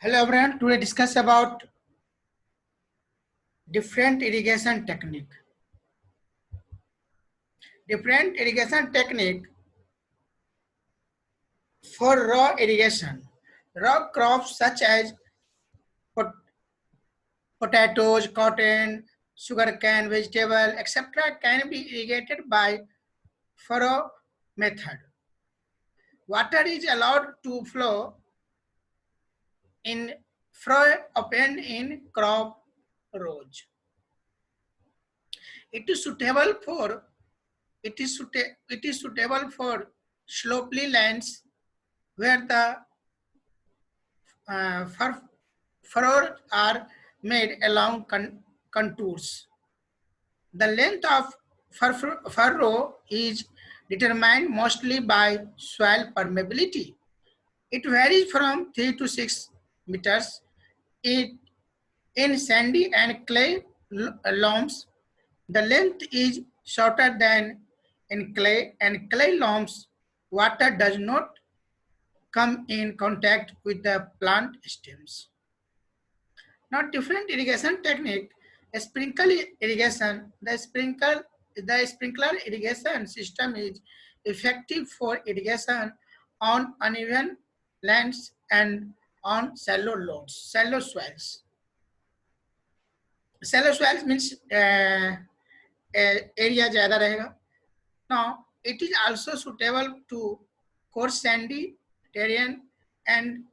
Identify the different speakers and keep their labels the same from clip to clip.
Speaker 1: Hello everyone, today discuss about different irrigation technique. Different irrigation technique for raw irrigation. Raw crops such as pot potatoes, cotton, sugarcane, vegetable, etc. can be irrigated by furrow method. Water is allowed to flow in furrow open in crop rows. It is suitable for it is suitable for slopely lands where the furrows are made along contours. The length of furrow is determined mostly by soil permeability. It varies from 3 to 6 meters. In sandy and clay loams, the length is shorter than in clay, and clay loams water does not come in contact with the plant stems. Now, different irrigation technique, sprinkle irrigation, the sprinkler irrigation system is effective for irrigation on uneven lands and on shallow soils. Shallow soils means area ज़्यादा रहेगा. Now, it is also suitable to coarse sandy terrain and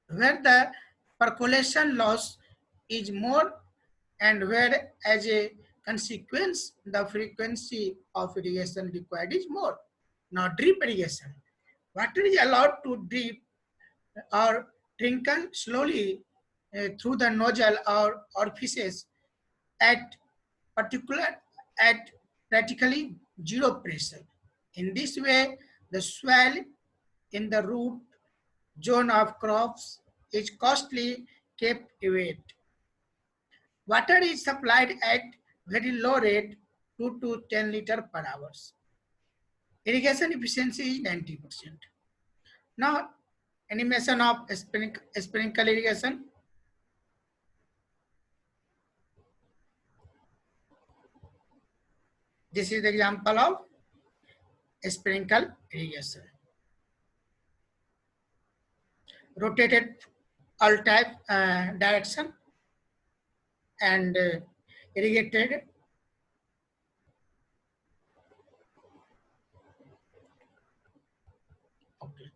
Speaker 1: where the percolation loss is more and where as a consequence the frequency of irrigation required is more. Now, drip irrigation. Water is allowed to drip or trickle slowly through the nozzle or orifices at practically zero pressure. In this way, the soil in the root zone of crops is costly kept wet. Water is supplied at very low rate, 2 to 10 liters per hour. Irrigation efficiency is 90%. Now, animation of sprinkle irrigation. This is the example of sprinkle irrigation. Rotated all type direction and irrigated okay.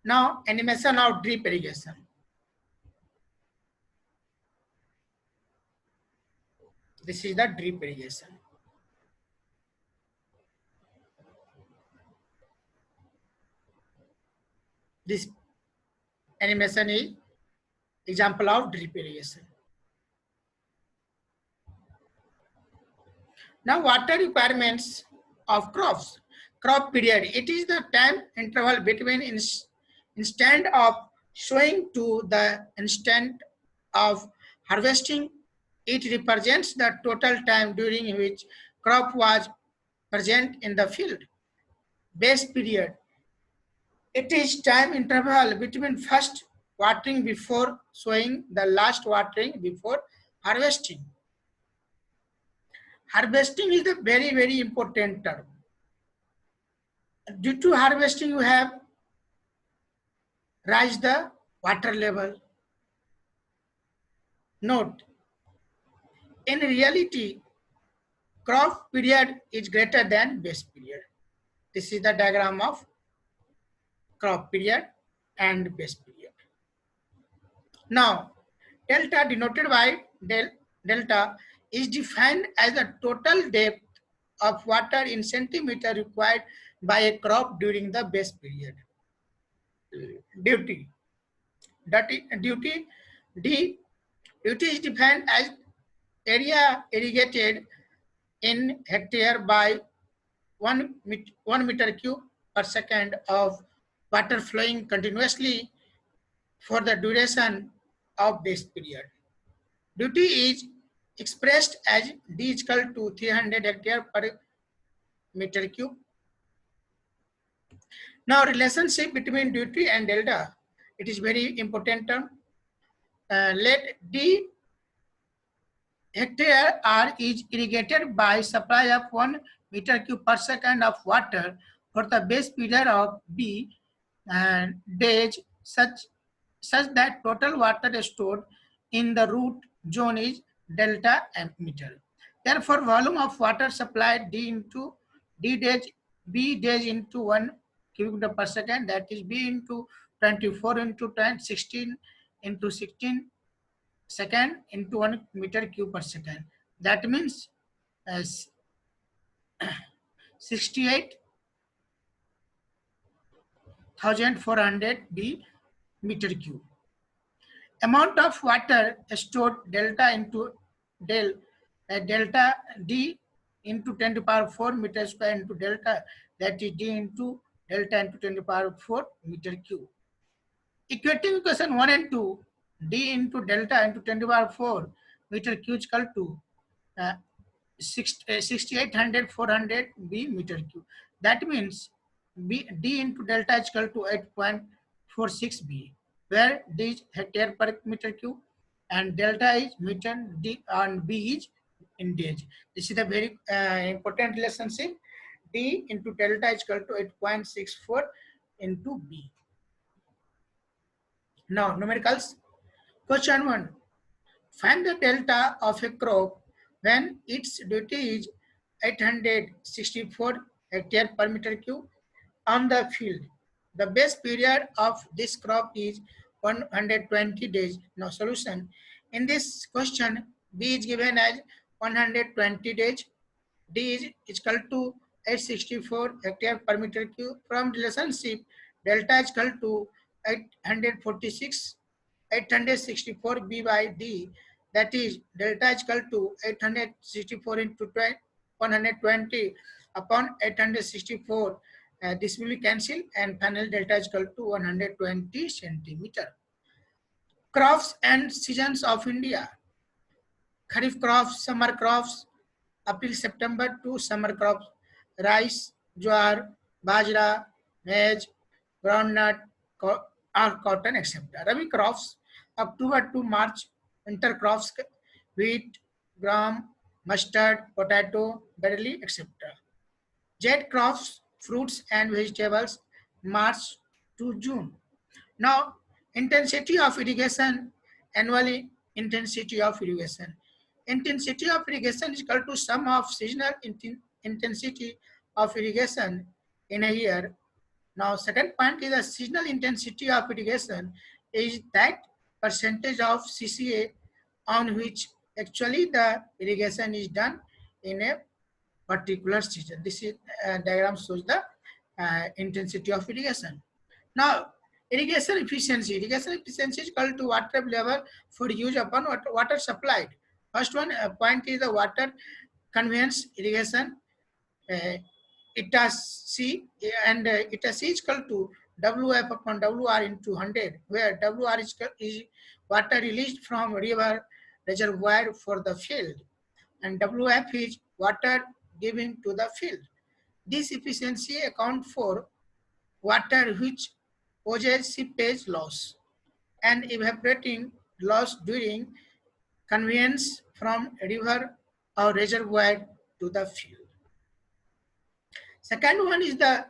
Speaker 1: Now animation of drip irrigation. This is the drip irrigation. This animation is example of drip irrigation. Now, water requirements of crops. Crop period. It is the time interval between instant of sowing to the instant of harvesting. It represents the total time during which crop was present in the field. Base period. It is time interval between first watering before sowing, the last watering before harvesting. Harvesting is a very, very important term. Due to harvesting, you have raised the water level. Note, in reality, crop period is greater than base period. This is the diagram of crop period and base period. Now, delta denoted by delta is defined as the total depth of water in centimeter required by a crop during the base period. Duty is defined as area irrigated in hectare by 1 meter cube per second of water flowing continuously for the duration of base period. Duty is expressed as D is equal to 300 hectare per meter cube. Now, relationship between duty and delta. It is very important term. Let D hectare R is irrigated by supply of 1 meter cube per second of water for the base period of B and days such that total water stored in the root zone is delta m meter. Therefore, volume of water supplied D into D days B days into 1 cubic meter per second, that is B into 24 into 10 16 into 16 second into 1 meter cube per second. That means as 68,400 B meter cube. Amount of water stored delta into delta D into 10 to the power 4 meter square into delta, that is D into delta into 10 to the power 4 meter cube. Equating equation 1 and 2, D into delta into 10 to the power 4 meter cube is equal to 6800 400 B meter cube. That means D into delta is equal to 8.46 B, where D is hectare per meter cube and delta is meter, D and B is in days. This is a very important relationship. D into delta is equal to 8.64 into B. Now numericals. Question 1. Find the delta of a crop when its duty is 864 hectare per meter cube on the field. The base period of this crop is 120 days. Now solution. In this question, B is given as 120 days. D is equal to 864 hectare per meter cube. From relationship, delta is equal to 864 B by D, that is delta is equal to 864 into 120 upon 864. This will be cancelled and final delta is equal to 120 centimeter. Crops and seasons of India. Kharif crops, summer crops, April September to summer crops, rice, jowar, bajra, maize, groundnut, or cotton, etc. Rabi crops, October to March, winter crops, wheat, gram, mustard, potato, barley, etc. Jet crops, fruits and vegetables, March to June. Now, intensity of irrigation, annually intensity of irrigation. Intensity of irrigation is equal to sum of seasonal intensity of irrigation in a year. Now, second point is the seasonal intensity of irrigation is that percentage of CCA on which actually the irrigation is done in a particular season. This is diagram shows the intensity of irrigation. Now, irrigation efficiency. Irrigation efficiency is equal to water available for use upon water supplied. First one point is the water conveyance irrigation. Eta C and eta C is equal to WF upon WR into 100, where WR is water released from river reservoir for the field, and WF is water given to the field. This efficiency account for water which causes seepage loss and evaporating loss during conveyance from river or reservoir to the field. Second one is the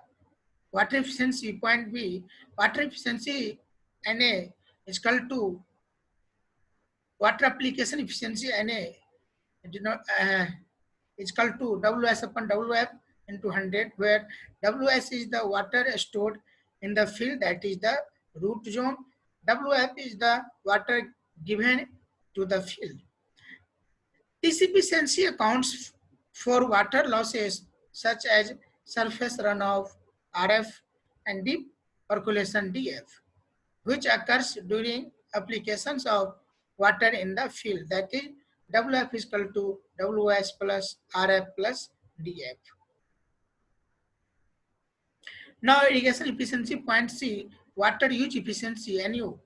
Speaker 1: water efficiency, point B. Water efficiency NA is equal to water application efficiency NA is equal to WS upon WF into 100, where WS is the water stored in the field, that is the root zone. WF is the water given to the field. This efficiency accounts for water losses such as surface runoff RF and deep percolation DF, which occurs during applications of water in the field, that is WF is equal to WS plus RF plus DF. Now irrigation efficiency, point C, water use efficiency NU,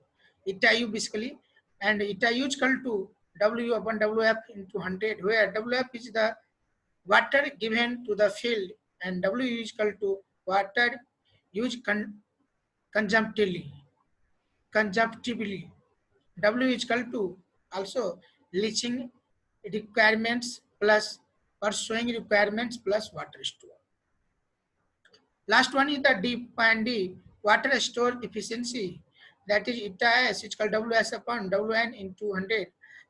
Speaker 1: eta U basically, and eta U is equal to W upon WF into 100, where WF is the water given to the field and W is equal to water used consumptively. conjunctively. W is equal to also leaching requirements plus pursuing requirements plus water store. Last one is the D and D, water store efficiency. That is eta S is called Ws upon Wn into 100,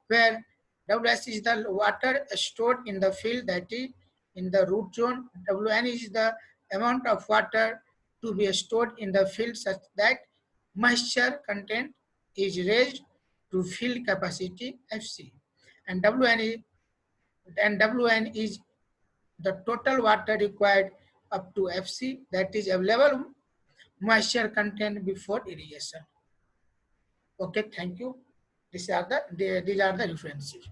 Speaker 1: where Ws is the water stored in the field, that is in the root zone. Wn is the amount of water to be stored in the field such that moisture content is raised to field capacity Fc. And Wn is the total water required up to Fc, that is available moisture content before irrigation. Okay, thank you. These are the references.